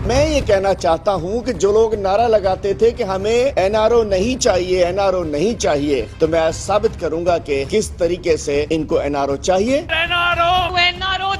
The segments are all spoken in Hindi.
मैं ये कहना चाहता हूँ कि जो लोग नारा लगाते थे कि हमें एनआरओ नहीं चाहिए, एनआरओ नहीं चाहिए, तो मैं साबित करूंगा कि किस तरीके से इनको एनआरओ चाहिए। एनआरओ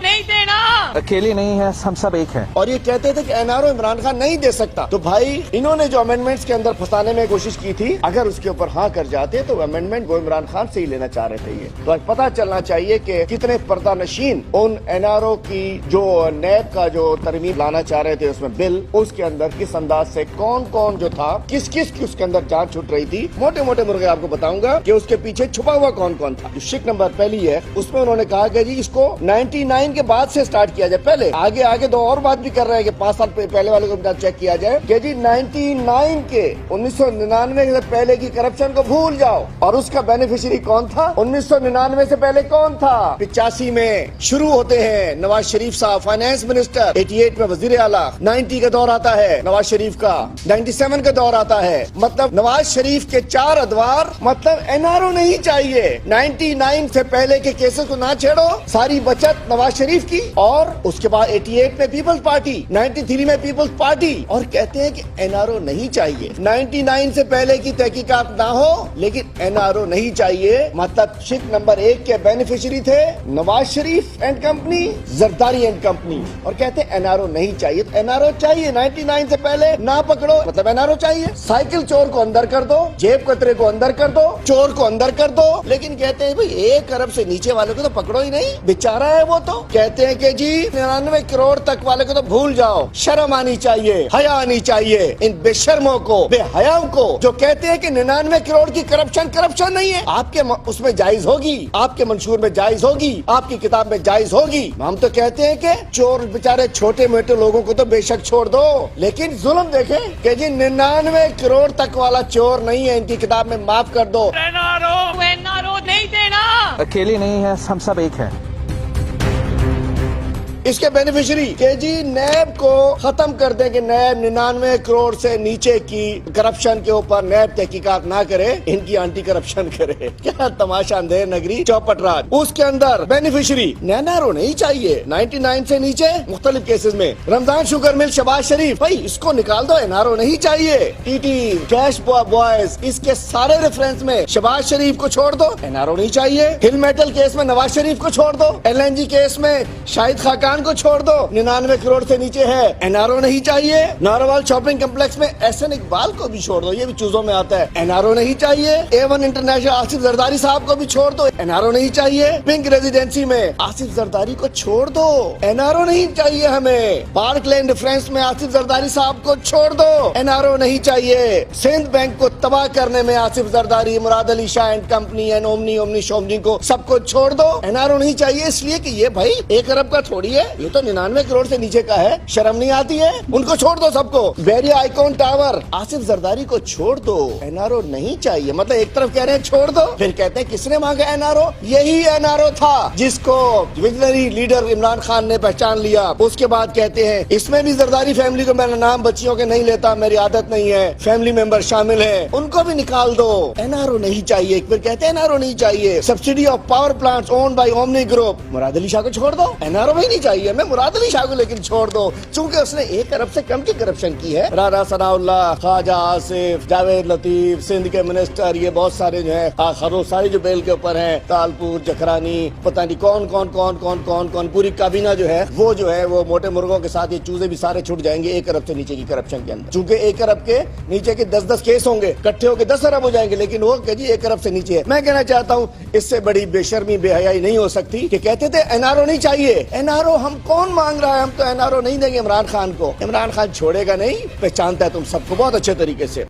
नहीं देना, अकेले नहीं है, हम सब एक हैं। और ये कहते थे कि एनआरओ इमरान खान नहीं दे सकता। तो भाई इन्होंने जो अमेंडमेंट्स के अंदर फंसाने में कोशिश की थी, अगर उसके ऊपर हाँ कर जाते तो अमेंडमेंट वो इमरान खान से ही लेना चाह रहे थे। ये तो आज पता चलना चाहिए कि कितने पर्दानशीन उन एनआरओ की जो नैब का जो तरमीम लाना चाह रहे थे उसमें बिल, उसके अंदर किस अंदाज से कौन कौन जो था, किस किस की उसके अंदर जान छूट रही थी। मोटे मोटे मुर्गे आपको बताऊंगा कि उसके पीछे छुपा हुआ कौन कौन था। जो शिक नंबर पहली है उसमें उन्होंने कहा कि जी इसको 99 के बाद से स्टार्ट किया जाए। पहले आगे आगे दो और बात भी कर रहे हैं कि 5 साल पहले वाले को चेक किया जाए कि जी 99 के 1999 से पहले की करप्शन को भूल जाओ। और उसका बेनिफिशियरी कौन था? 1999 से पहले कौन था? 85 में शुरू होते हैं नवाज शरीफ साहब फाइनेंस मिनिस्टर, 88 में वजीर आला, 90 का दौर आता है नवाज शरीफ का, 97 का दौर आता है। मतलब नवाज शरीफ के 4 अदवार, मतलब एनआरओ नहीं चाहिए। 99 से पहले के केसेस को ना छेड़ो, सारी बचत नवाज शरीफ की। और उसके बाद 88 में पीपल्स पार्टी, 93 में पीपल्स पार्टी, और कहते हैं कि एनआरओ नहीं चाहिए। 99 से पहले की तहकीकात ना हो लेकिन एनआरओ नहीं चाहिए। मतलब शिक नंबर 1 के बेनिफिशियरी थे Nawaz Sharif and company, Zardari and company, और कहते हैं एनआरओ नहीं चाहिए। तो एनआरओ चाहिए 99 से पहले ना पकड़ो, मतलब एनआरओ चाहिए। साइकिल चोर को अंदर कर दो, जेब कतरे को अंदर कर दो, चोर को अंदर कर दो, लेकिन कहते हैं भाई 1 अरब से नीचे वाले को तो पकड़ो ही नहीं, बेचारा है वो। तो कहते हैं कि जी 99 करोड़ तक वाले को तो भूल जाओ। शर्म आनी चाहिए, हया आनी चाहिए इन बेशर्मों को, बेहयाओं को, जो कहते हैं कि 99 करोड़ की करप्शन नहीं है। आपके उसमें जायज होगी, आपके मंशूर में जायज होगी, आपकी किताब में जायज होगी। हम तो कहते हैं कि चोर बेचारे छोटे मोटे लोगों को तो बेशक छोड़ दो, लेकिन जुल्म देखें कि जी 99 करोड़ तक वाला चोर नहीं है, इनकी किताब में माफ कर दो। एनआरओ नहीं देना, अकेले नहीं है, हम सब एक हैं। इसके बेनिफिशियरी के जी नैब को खत्म कर दें कि नैब 99 करोड़ से नीचे की करप्शन के ऊपर नैब तहकीकात ना करे, इनकी एंटी करप्शन करे। क्या तमाशा, अंधेर नगरी चौपट राज। उसके अंदर बेनिफिशियरी एनआरओ नहीं चाहिए। 99 से नीचे मुख्तलिफ केसेस में रमजान शुगर मिल शहबाज शरीफ, भाई इसको निकाल दो, एनआरओ नहीं चाहिए। टीटी कैश बॉयज, इसके सारे रेफरेंस में शहबाज शरीफ को छोड़ दो, एनआरओ नहीं चाहिए। हिल मेटल केस में नवाज शरीफ को छोड़ दो, एलएनजी केस में शाहिद खाकान को छोड़ दो, 99 करोड़ से नीचे है, एनआरओ नहीं चाहिए। नारोवाल शॉपिंग कम्प्लेक्स में एहसन इकबाल को भी छोड़ दो, ये भी चूजों में आता है, एनआरओ नहीं चाहिए। A1 इंटरनेशनल आसिफ जरदारी साहब को भी छोड़ दो, एनआरओ नहीं चाहिए। पिंक रेजिडेंसी में आसिफ जरदारी को छोड़ दो, एनआरओ नहीं चाहिए हमें। पार्क लेन डिफरेंस में आसिफ जरदारी साहब को छोड़ दो, एनआरओ नहीं चाहिए। सिंध बैंक को तबाह करने में Asif Zardari, Murad Ali Shah and company and Omni शोमनी को सबको छोड़ दो, एनआरओ नहीं चाहिए। इसलिए कि ये भाई 1 अरब का थोड़ी है, ये तो 99 करोड़ से नीचे का है। शर्म नहीं आती है? उनको छोड़ दो सबको। बैरिया आइकॉन टावर, आसिफ जरदारी को छोड़ दो, एनआरओ नहीं चाहिए। मतलब एक तरफ कह रहे हैं छोड़ दो, फिर कहते हैं किसने मांगा एनआरओ? यही एनआरओ था जिसको विजनरी लीडर इमरान खान ने पहचान लिया। उसके बाद कहते हैं इसमें भी जरदारी फैमिली को, मेरा नाम बच्चियों के नहीं लेता, मेरी आदत नहीं है, फैमिली मेंबर शामिल है, उनको भी निकाल दो, एनआरओ नहीं चाहिए। फिर कहते हैं एनआरओ नहीं चाहिए। Subsidy of power plants owned by Omni group, Murad Ali Shah को छोड़ दो, एनआरओ भी नहीं चाहिए। मैं मुराद अली शाह को लेकिन छोड़ दो, चूंकि उसने 1 अरब से कम की करप्शन की है। राना सनाउल्लाह, ख्वाजा आसिफ, जावेद लतीफ, सिंध के मिनिस्टर, ये बहुत सारे जो है सारे जो बेल के ऊपर हैं, तालपुर, जखरानी, पता नहीं कौन, पूरी काबीना जो है वो मोटे मुर्गों के साथ ये चूजे भी सारे छूट जाएंगे 1 अरब से नीचे की करप्शन के अंदर। चूंकि 1 अरब के नीचे के 10-10 केस होंगे, इकट्ठे होकर 10 अरब हो जाएंगे, लेकिन वो जी 1 अरब से नीचे है। मैं कहना चाहता हूँ इससे बड़ी बेशर्मी बेहयाई नहीं हो सकती कि कहते थे एनआरओ नहीं चाहिए। एनआरओ हम कौन मांग रहा है? हम तो एनआरओ नहीं देंगे इमरान खान को। इमरान खान छोड़ेगा नहीं, पहचानता है तुम सबको बहुत अच्छे तरीके से।